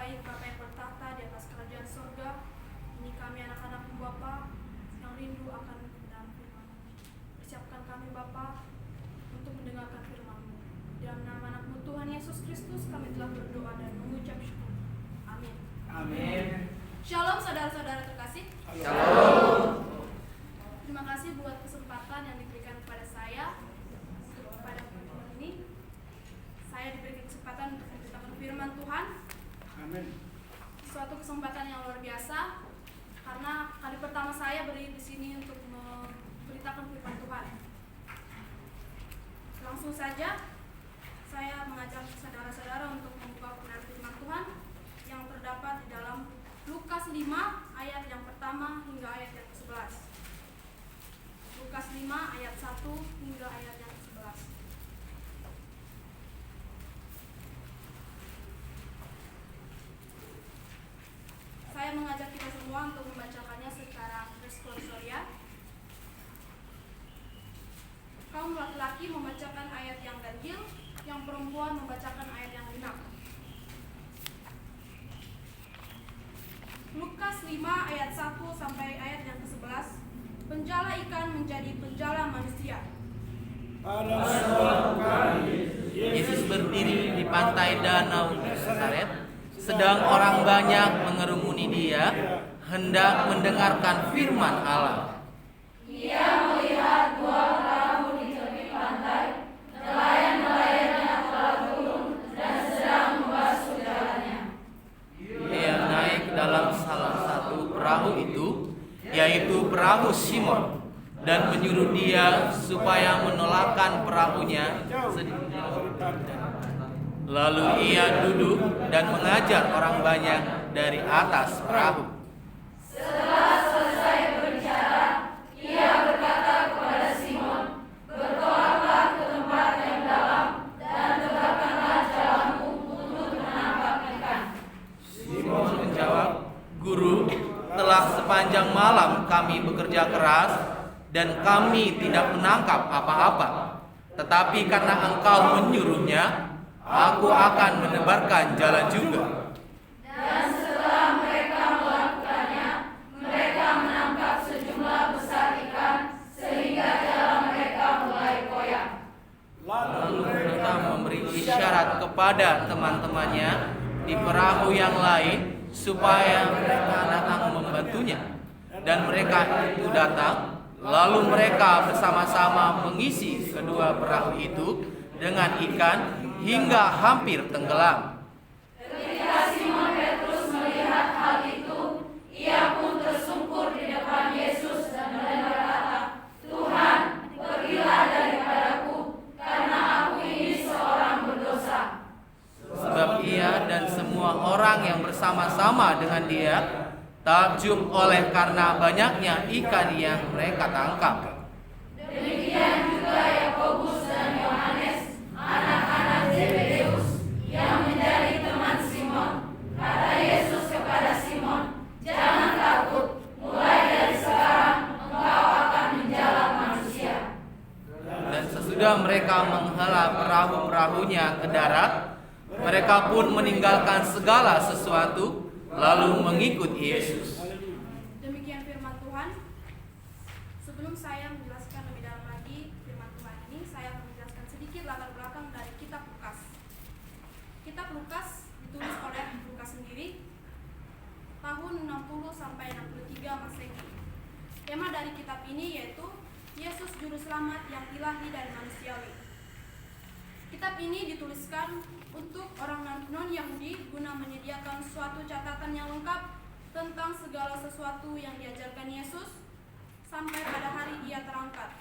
Baik Bapa yang bertata di atas kerajaan surga, ini kami anak-anak-Mu Bapa yang rindu akan kebenaran firman-Mu. Persiapkan kami Bapa untuk mendengarkan firman-Mu. Dalam nama anak-Mu Tuhan Yesus Kristus kami telah berdoa dan mengucap syukur. Amin. Amin. Shalom saudara-saudara terkasih. Shalom. Terima kasih buat kesempatan yang diberikan kepada saya untuk pada pertemuan ini. Saya diberi kesempatan untuk memberitakan firman Tuhan. Amin. Suatu kesempatan yang luar biasa karena kali pertama saya berdiri di sini untuk memberitakan firman Tuhan. Langsung saja saya mengajak saudara-saudara untuk membuka kebenaran firman Tuhan yang terdapat di dalam Lukas 5 ayat yang pertama hingga ayat yang ke-11. Lukas 5 ayat 1 hingga ayat yang ke-11. Saya mengajak kita semua untuk membacakannya secara responsorial. Kaum laki-laki membacakan ayat yang ganjil, yang perempuan membacakan ayat yang genap. Lukas 5 ayat 1 sampai ayat yang ke-11. Penjala ikan menjadi penjala manusia. Pada suatu kali Yesus berdiri di pantai danau Genesaret, sedang orang banyak mengerumuni dia, hendak mendengarkan firman Allah. Ia melihat dua perahu di tepi pantai, nelayan-nelayannya telah turun dan sedang membasuh jalannya. Ia naik dalam salah satu perahu itu, yaitu perahu Simon, dan menyuruh dia supaya menolakkan perahunya sedikit. Lalu ia duduk dan mengajar orang banyak dari atas perahu. Setelah selesai berbicara, ia berkata kepada Simon, "Bertolaklah ke tempat yang dalam dan tegakkanlah jalanmu untuk menangkap ikan." Simon menjawab, "Guru, telah sepanjang malam kami bekerja keras dan kami tidak menangkap apa-apa. Tetapi karena Engkau menyuruhnya, aku akan menebarkan jalan juga." Dan setelah mereka melakukannya, mereka menangkap sejumlah besar ikan sehingga jalan mereka mulai koyak. Lalu mereka memberi isyarat kepada teman-temannya di perahu yang lain supaya mereka datang membantunya. Dan mereka itu datang, lalu mereka bersama-sama mengisi kedua perahu itu dengan ikan hingga hampir tenggelam. Ketika Simon Petrus melihat hal itu, ia pun tersungkur di depan Yesus dan berkata, "Tuhan, pergilah daripadaku, karena aku ini seorang berdosa." Sebab ia dan semua orang yang bersama-sama dengan dia takjub oleh karena banyaknya ikan yang mereka tangkap. Demikian juga Yakobus dan Yohanes, anak-anak Zebedeus, yang menjadi teman Simon. Kata Yesus kepada Simon, "Jangan takut, mulai dari sekarang engkau akan menjala manusia." Dan sesudah mereka menghela perahu-perahunya ke darat, mereka pun meninggalkan segala sesuatu lalu mengikut Yesus. Demikian firman Tuhan. Sebelum saya menjelaskan lebih dalam lagi firman Tuhan ini, saya akan menjelaskan sedikit latar belakang dari kitab Lukas. Kitab Lukas ditulis oleh Lukas sendiri tahun 60 sampai 63 Masehi. Tema dari kitab ini yaitu Yesus Juru Selamat yang ilahi dan manusiawi. Kitab ini dituliskan untuk orang non-Yahudi guna menyediakan suatu catatan yang lengkap tentang segala sesuatu yang diajarkan Yesus sampai pada hari Ia terangkat.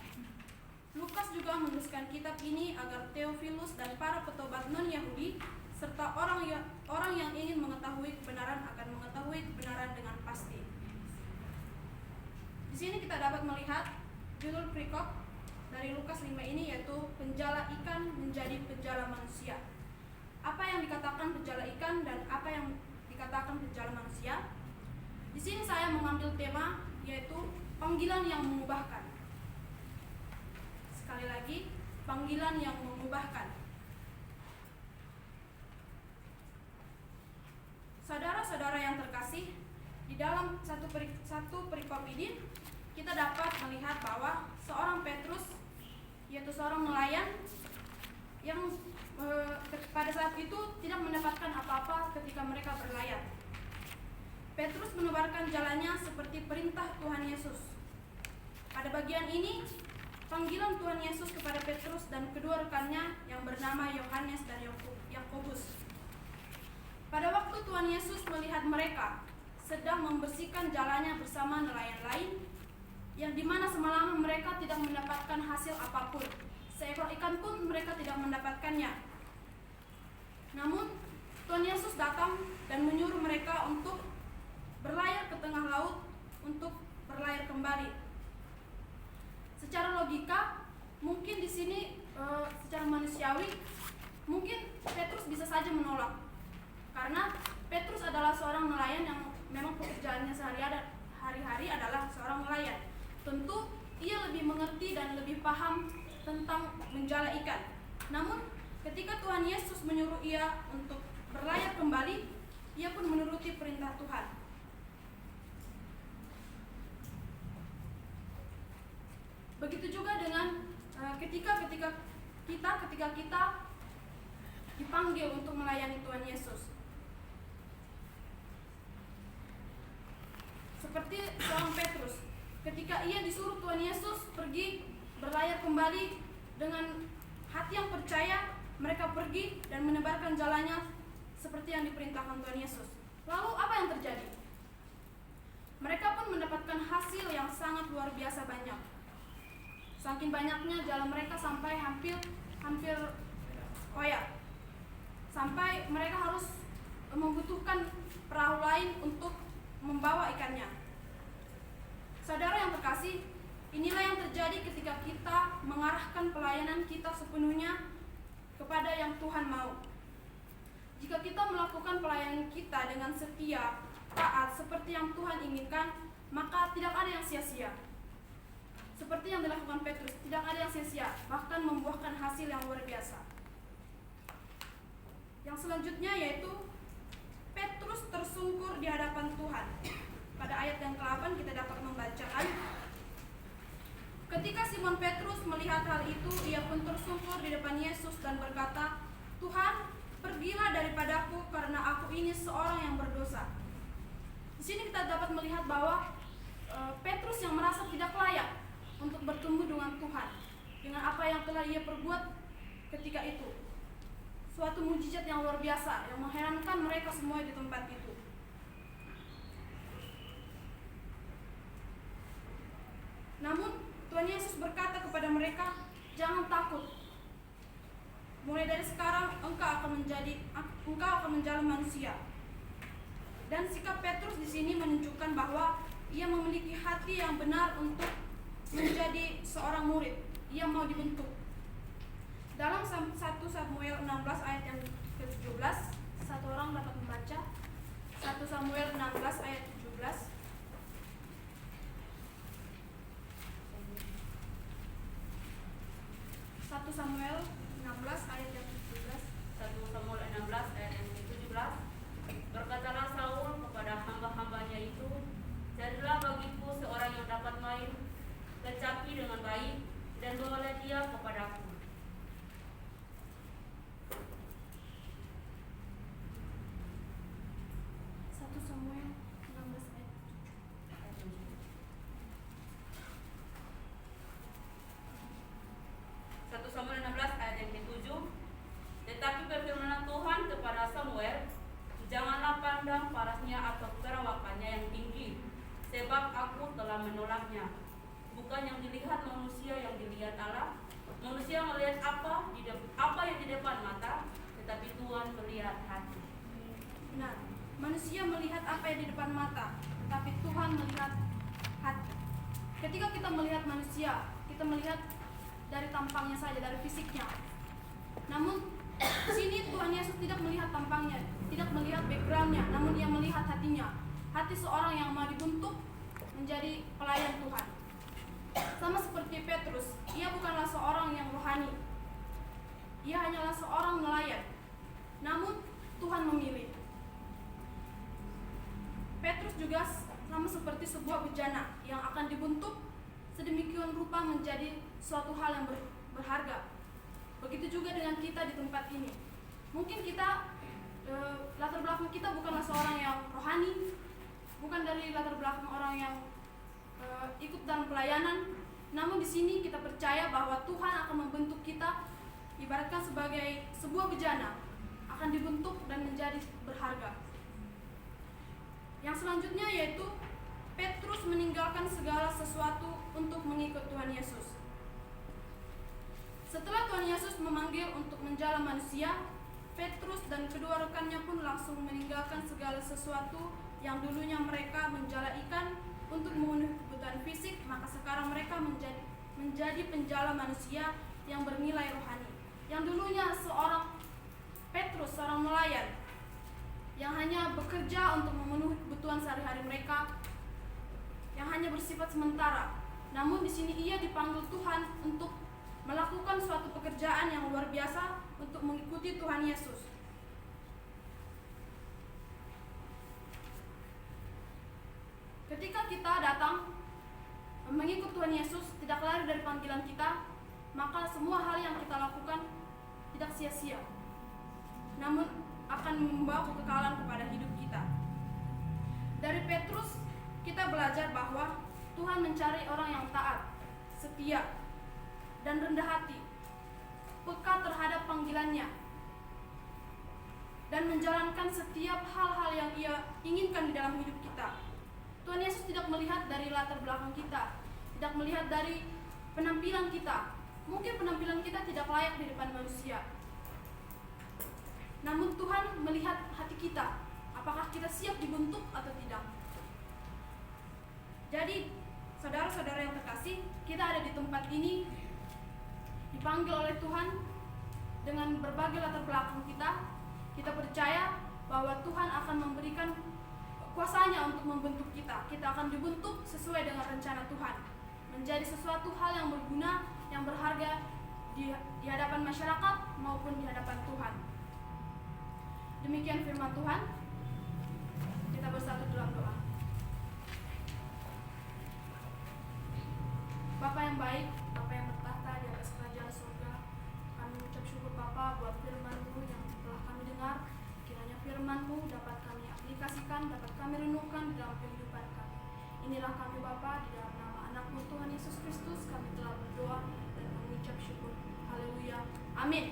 Lukas juga menuliskan kitab ini agar Theophilus dan para petobat non-Yahudi serta orang yang ingin mengetahui kebenaran akan mengetahui kebenaran dengan pasti. Di sini kita dapat melihat judul perikop dari Lukas 5 ini yaitu penjala ikan menjadi penjala manusia. Apa yang dikatakan penjala ikan dan apa yang dikatakan penjala manusia? Di sini saya mengambil tema yaitu panggilan yang mengubahkan. Sekali lagi, panggilan yang mengubahkan. Saudara saudara yang terkasih, di dalam satu perikop ini kita dapat melihat bahwa seorang Petrus, yaitu seorang nelayan yang pada saat itu tidak mendapatkan apa-apa ketika mereka berlayar. Petrus menebarkan jalannya seperti perintah Tuhan Yesus. Pada bagian ini, panggilan Tuhan Yesus kepada Petrus dan kedua rekannya yang bernama Yohanes dan Yakobus. Pada waktu Tuhan Yesus melihat mereka sedang membersihkan jalannya bersama nelayan lain, yang dimana semalam mereka tidak mendapatkan hasil apapun, seekor ikan pun mereka tidak mendapatkannya. Namun Tuhan Yesus datang dan menyuruh mereka untuk berlayar ke tengah laut untuk berlayar kembali. Secara logika, mungkin di sini secara manusiawi, mungkin Petrus bisa saja menolak, karena Petrus adalah seorang nelayan yang memang pekerjaannya sehari-hari adalah seorang nelayan. Tentu ia lebih mengerti dan lebih paham tentang menjala ikan. Namun ketika Tuhan Yesus menyuruh ia untuk berlayar kembali, ia pun menuruti perintah Tuhan. Begitu juga dengan ketika kita dipanggil untuk melayani Tuhan Yesus. Seperti seorang Petrus, ketika ia disuruh Tuhan Yesus pergi berlayar kembali dengan hati yang percaya, mereka pergi dan menebarkan jalannya seperti yang diperintahkan Tuhan Yesus. Lalu apa yang terjadi? Mereka pun mendapatkan hasil yang sangat luar biasa banyak. Saking banyaknya jalan mereka sampai hampir koyak. Sampai mereka harus membutuhkan perahu lain untuk membawa ikannya. Saudara yang terkasih, inilah yang terjadi ketika kita mengarahkan pelayanan kita sepenuhnya kepada yang Tuhan mau. Jika kita melakukan pelayanan kita dengan setia, taat seperti yang Tuhan inginkan, maka tidak ada yang sia-sia. Seperti yang dilakukan Petrus, tidak ada yang sia-sia, bahkan membuahkan hasil yang luar biasa. Yang selanjutnya yaitu Petrus tersungkur di hadapan Tuhan. Pada ayat yang ke-8 kita dapat membacakan, ketika Simon Petrus melihat hal itu, ia pun tersungkur di depan Yesus dan berkata, "Tuhan, pergilah daripadaku karena aku ini seorang yang berdosa." Di sini kita dapat melihat bahwa Petrus yang merasa tidak layak untuk bertemu dengan Tuhan dengan apa yang telah ia perbuat ketika itu. Suatu mujizat yang luar biasa yang mengherankan mereka semua di tempat itu. Namun Tuhan Yesus berkata kepada mereka, "Jangan takut. Mulai dari sekarang engkau akan menjadi manusia." Dan sikap Petrus di sini menunjukkan bahwa ia memiliki hati yang benar untuk menjadi seorang murid. Ia mau dibentuk. Dalam 1 Samuel 16 ayat yang ke-17, satu orang dapat membaca 1 Samuel 16 ayat 17. 1 Samuel 16 ayat yang ke-17. 1 Samuel 16 ayat yang ke-17. Berkatalah Saul kepada hamba-hambanya itu, "Jadilah bagiku seorang yang dapat main kecapi dengan baik, dan bawalah dia kepadaku." Samuel 16 ayat 1 Samuel 16 ayat yang ke-7. Tetapi berfirmanlah Tuhan kepada Samuel, "Janganlah pandang parasnya atau perawakannya yang tinggi, sebab aku telah menolaknya. Bukan yang dilihat manusia yang dilihat Allah. Manusia melihat apa yang di depan mata, tetapi Tuhan melihat hati." Benar, manusia melihat apa yang di depan mata, tetapi Tuhan melihat hati. Ketika kita melihat manusia, kita melihat dari tampangnya saja, dari fisiknya. Namun di sini Tuhan Yesus tidak melihat tampangnya, tidak melihat backgroundnya, namun Dia melihat hatinya. Hati seorang yang mau dibentuk menjadi pelayan Tuhan. Sama seperti Petrus, ia bukanlah seorang yang rohani. Ia hanyalah seorang nelayan. Namun Tuhan memilih. juga sama seperti sebuah bejana yang akan dibentuk sedemikian rupa menjadi suatu hal yang berharga. Begitu juga dengan kita di tempat ini. Mungkin kita latar belakang kita bukanlah seorang yang rohani, bukan dari latar belakang orang yang ikut dalam pelayanan. Namun di sini kita percaya bahwa Tuhan akan membentuk kita, ibaratkan sebagai sebuah bejana, akan dibentuk dan menjadi berharga. Yang selanjutnya yaitu Petrus meninggalkan segala sesuatu untuk mengikut Tuhan Yesus. Setelah Tuhan Yesus memanggil untuk menjala manusia, Petrus dan kedua rekannya pun langsung meninggalkan segala sesuatu yang dulunya mereka menjala ikan untuk memenuhi kebutuhan fisik, maka sekarang mereka menjadi penjala manusia yang bernilai rohani. Yang dulunya Petrus seorang nelayan yang hanya bekerja untuk memenuhi kebutuhan sehari-hari mereka, yang hanya bersifat sementara. Namun di sini ia dipanggil Tuhan untuk melakukan suatu pekerjaan yang luar biasa untuk mengikuti Tuhan Yesus. Ketika kita datang mengikut Tuhan Yesus, tidak lari dari panggilan kita, maka semua hal yang kita lakukan tidak sia-sia, namun akan membawa kekekalan kepada hidup kita. Dari Petrus kita belajar bahwa Tuhan mencari orang yang taat, setia, dan rendah hati, peka terhadap panggilannya, dan menjalankan setiap hal-hal yang Ia inginkan di dalam hidup kita. Tuhan Yesus tidak melihat dari latar belakang kita, tidak melihat dari penampilan kita. Mungkin penampilan kita tidak layak di depan manusia, namun Tuhan melihat hati kita, apakah kita siap dibentuk atau tidak. Jadi, saudara-saudara yang terkasih, kita ada di tempat ini dipanggil oleh Tuhan dengan berbagai latar belakang kita. Kita percaya bahwa Tuhan akan memberikan kuasanya untuk membentuk kita. Kita akan dibentuk sesuai dengan rencana Tuhan, menjadi sesuatu hal yang berguna, yang berharga di hadapan masyarakat maupun di hadapan Tuhan. Demikian firman Tuhan. Kita bersatu dalam doa. Bapa yang baik, Bapa yang bertahta di atas kerajaan surga, kami mengucap syukur Bapa buat firman-Mu yang telah kami dengar. Kiranya firman-Mu dapat kami aplikasikan, dapat kami renungkan di dalam kehidupan kami. Inilah kami Bapa, di dalam nama anak-Mu Tuhan Yesus Kristus kami telah berdoa dan mengucap syukur. Haleluya. Amin.